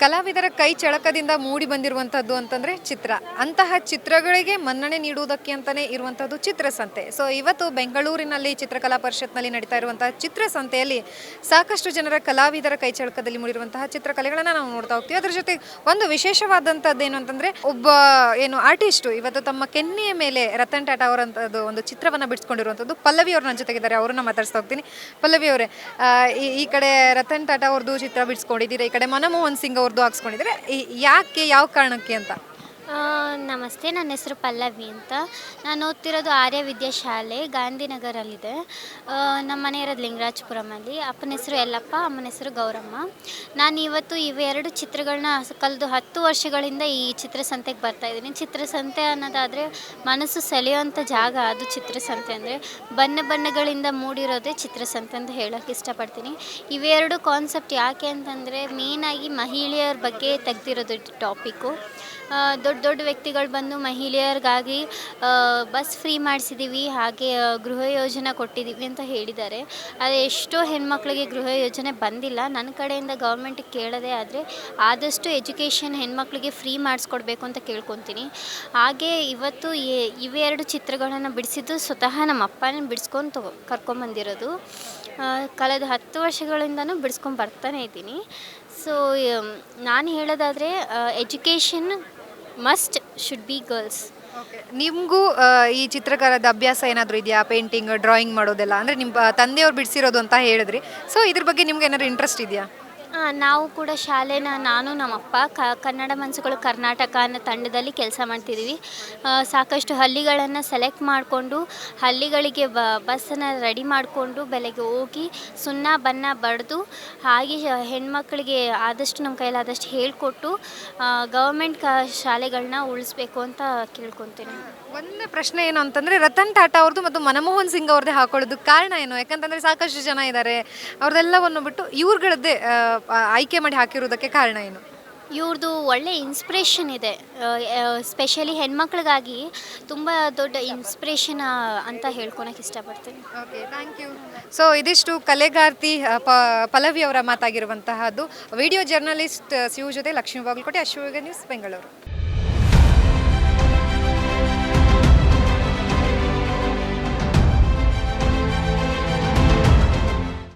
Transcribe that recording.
ಕಲಾವಿದರ ಕೈ ಚಳಕದಿಂದ ಮೂಡಿ ಬಂದಿರುವಂಥದ್ದು ಅಂತಂದರೆ ಚಿತ್ರ. ಅಂತಹ ಚಿತ್ರಗಳಿಗೆ ಮನ್ನಣೆ ನೀಡುವುದಕ್ಕೆ ಅಂತಲೇ ಇರುವಂಥದ್ದು ಚಿತ್ರಸಂತೆ. ಸೊ ಇವತ್ತು ಬೆಂಗಳೂರಿನಲ್ಲಿ ಚಿತ್ರಕಲಾ ಪರಿಷತ್ನಲ್ಲಿ ನಡೀತಾ ಇರುವಂತಹ ಚಿತ್ರಸಂತೆಯಲ್ಲಿ ಸಾಕಷ್ಟು ಜನರ ಕಲಾವಿದರ ಕೈ ಚಳಕದಲ್ಲಿ ಮೂಡಿರುವಂತಹ ಚಿತ್ರಕಲೆಗಳನ್ನು ನಾವು ನೋಡ್ತಾ ಹೋಗ್ತೀವಿ. ಅದ್ರ ಜೊತೆ ಒಂದು ವಿಶೇಷವಾದಂಥದ್ದು ಏನು ಅಂತಂದರೆ ಒಬ್ಬ ಆರ್ಟಿಸ್ಟು ಇವತ್ತು ತಮ್ಮ ಕೆನ್ನೆಯ ಮೇಲೆ ರತನ್ ಟಾಟಾ ಅವರಂಥದ್ದು ಒಂದು ಚಿತ್ರವನ್ನು ಬಿಡಿಸ್ಕೊಂಡಿರುವಂಥದ್ದು ಪಲ್ಲವಿ ಅವರು ನನ್ನ ಜೊತೆಗಿದ್ದಾರೆ. ಅವ್ರನ್ನ ಮಾತಾಡ್ಸ್ತಾ ಹೋಗ್ತೀನಿ. ಪಲ್ಲವಿ ಅವರೇ, ಈ ಕಡೆ ರತನ್ ಟಾಟಾ ಅವ್ರದ್ದು ಚಿತ್ರ ಬಿಡಿಸ್ಕೊಂಡಿದ್ದೀರಾ, ಈ ಕಡೆ ಮನಮೋಹನ್ ಸಿಂಗ್ ಅವ್ರದ್ದು ಹಾಕ್ಸ್ಕೊಂಡಿದ್ದಾರೆ. ಯಾಕೆ, ಯಾವ ಕಾರಣಕ್ಕೆ ಅಂತ? ನಮಸ್ತೆ, ನನ್ನ ಹೆಸರು ಪಲ್ಲವಿ ಅಂತ. ನಾನು ಓದ್ತಿರೋದು ಆರ್ಯ ವಿದ್ಯಾಶಾಲೆ ಗಾಂಧಿನಗರಲ್ಲಿದೆ. ನಮ್ಮ ಮನೆ ಇರೋದು ಲಿಂಗರಾಜಪುರಮಲ್ಲಿ. ಅಪ್ಪನ ಹೆಸರು ಯಲ್ಲಪ್ಪ, ಅಮ್ಮನ ಹೆಸರು ಗೌರಮ್ಮ. ನಾನು ಇವತ್ತು ಇವೆರಡು ಚಿತ್ರಗಳನ್ನ ಕಳೆದು 10 ವರ್ಷಗಳಿಂದ ಈ ಚಿತ್ರಸಂತೆಗೆ ಬರ್ತಾಯಿದ್ದೀನಿ. ಚಿತ್ರಸಂತೆ ಅನ್ನೋದಾದರೆ ಮನಸ್ಸು ಸೆಳೆಯುವಂಥ ಜಾಗ, ಅದು ಚಿತ್ರಸಂತೆ ಅಂದರೆ. ಬಣ್ಣ ಬಣ್ಣಗಳಿಂದ ಮೂಡಿರೋದೇ ಚಿತ್ರಸಂತೆ ಅಂತ ಹೇಳೋಕ್ಕೆ ಇಷ್ಟಪಡ್ತೀನಿ. ಇವೆರಡು ಕಾನ್ಸೆಪ್ಟ್ ಯಾಕೆ ಅಂತಂದರೆ ಮೇಯ್ನಾಗಿ ಮಹಿಳೆಯರ ಬಗ್ಗೆ ತೆಗೆದಿರೋದು ಟಾಪಿಕ್ಕು. ದೊಡ್ಡ ದೊಡ್ಡ ವ್ಯಕ್ತಿಗಳು ಬಂದು ಮಹಿಳೆಯರಿಗಾಗಿ ಬಸ್ ಫ್ರೀ ಮಾಡಿಸಿದ್ದೀವಿ, ಹಾಗೆ ಗೃಹ ಯೋಜನೆ ಕೊಟ್ಟಿದ್ದೀವಿ ಅಂತ ಹೇಳಿದ್ದಾರೆ. ಆದರೆ ಎಷ್ಟೋ ಹೆಣ್ಮಕ್ಳಿಗೆ ಗೃಹ ಯೋಜನೆ ಬಂದಿಲ್ಲ. ನನ್ನ ಕಡೆಯಿಂದ ಗೌರ್ಮೆಂಟಿಗೆ ಕೇಳೋದೇ ಆದರೆ ಆದಷ್ಟು ಎಜುಕೇಷನ್ ಹೆಣ್ಮಕ್ಳಿಗೆ ಫ್ರೀ ಮಾಡಿಸ್ಕೊಡ್ಬೇಕು ಅಂತ ಕೇಳ್ಕೊತೀನಿ. ಹಾಗೆ ಇವತ್ತು ಇವೆರಡು ಚಿತ್ರಗಳನ್ನು ಬಿಡಿಸಿದ್ದು ಸ್ವತಃ ನಮ್ಮ ಅಪ್ಪನೇ ಬಿಡಿಸ್ಕೊಂಡು ಕರ್ಕೊಂಬಂದಿರೋದು. ಕಳೆದ 10 ವರ್ಷಗಳಿಂದನೂ ಬಿಡಿಸ್ಕೊಂಡು ಬರ್ತಾನೆ ಇದ್ದೀನಿ. ಸೊ ನಾನು ಹೇಳೋದಾದರೆ education must should be girls. ನಿಮಗೂ ಈ ಚಿತ್ರಕಲೆದ ಅಭ್ಯಾಸ ಏನಾದರೂ ಇದೆಯಾ? ಪೇಂಟಿಂಗ್, ಡ್ರಾಯಿಂಗ್ ಮಾಡೋದೆಲ್ಲ ಅಂದರೆ ನಿಮ್ಮ ತಂದೆಯವ್ರು ಬಿಡಿಸಿರೋದು ಅಂತ ಹೇಳಿದ್ರಿ. ಸೊ ಇದ್ರ ಬಗ್ಗೆ ನಿಮ್ಗೆ ಏನಾದ್ರು ಇಂಟ್ರೆಸ್ಟ್ ಇದೆಯಾ? ನಾವು ಕೂಡ ಶಾಲೆನ ನಾನು ನಮ್ಮಪ್ಪ ಕನ್ನಡ ಮನಸ್ಸುಗಳು ಕರ್ನಾಟಕ ಅನ್ನೋ ತಂಡದಲ್ಲಿ ಕೆಲಸ ಮಾಡ್ತಿದ್ದೀವಿ. ಸಾಕಷ್ಟು ಹಳ್ಳಿಗಳನ್ನು ಸೆಲೆಕ್ಟ್ ಮಾಡಿಕೊಂಡು ಹಳ್ಳಿಗಳಿಗೆ ಬಸ್ಸನ್ನು ರೆಡಿ ಮಾಡಿಕೊಂಡು ಬೆಳಗ್ಗೆ ಹೋಗಿ ಸುಣ್ಣ ಬಣ್ಣ ಬಡಿದು ಹಾಗೆ ಹೆಣ್ಮಕ್ಳಿಗೆ ಆದಷ್ಟು ನಮ್ಮ ಕೈಲಾದಷ್ಟು ಹೇಳಿಕೊಟ್ಟು ಗೌರ್ಮೆಂಟ್ ಶಾಲೆಗಳನ್ನ ಉಳಿಸ್ಬೇಕು ಅಂತ ಕೇಳ್ಕೊತೀನಿ. ಒಂದೇ ಪ್ರಶ್ನೆ ಏನು ಅಂತಂದರೆ, ರತನ್ ಟಾಟಾ ಅವ್ರದ್ದು ಮತ್ತು ಮನಮೋಹನ್ ಸಿಂಗ್ ಅವ್ರದ್ದೇ ಹಾಕೊಳ್ಳೋದಕ್ಕೆ ಕಾರಣ ಏನು? ಯಾಕಂತಂದರೆ ಸಾಕಷ್ಟು ಜನ ಇದ್ದಾರೆ, ಅವ್ರದ್ದೆಲ್ಲವನ್ನು ಬಿಟ್ಟು ಇವ್ರುಗಳದ್ದೇ ಆಯ್ಕೆ ಮಾಡಿ ಹಾಕಿರೋದಕ್ಕೆ ಕಾರಣ ಏನು? ಇವ್ರದ್ದು ಒಳ್ಳೆ ಇನ್ಸ್ಪಿರೇಷನ್ ಇದೆ. ಸ್ಪೆಷಲಿ ಹೆಣ್ಮಕ್ಳಿಗಾಗಿ ತುಂಬ ದೊಡ್ಡ ಇನ್ಸ್ಪಿರೇಷನ್ ಅಂತ ಹೇಳ್ಕೊಳಕ್ಕೆ ಇಷ್ಟಪಡ್ತೀನಿ. Okay, thank you. ಸೊ ಇದಿಷ್ಟು ಕಲೆಗಾರ್ತಿ ಪಲ್ಲವಿ ಅವರ ಮಾತಾಗಿರುವಂತಹದ್ದು. ವಿಡಿಯೋ ಜರ್ನಲಿಸ್ಟ್ ಸಿಯು ಜೊತೆ ಲಕ್ಷ್ಮೀ ಬಾಗಲಕೋಟೆ, ಅಶ್ವಯುಗ ನ್ಯೂಸ್, ಬೆಂಗಳೂರು.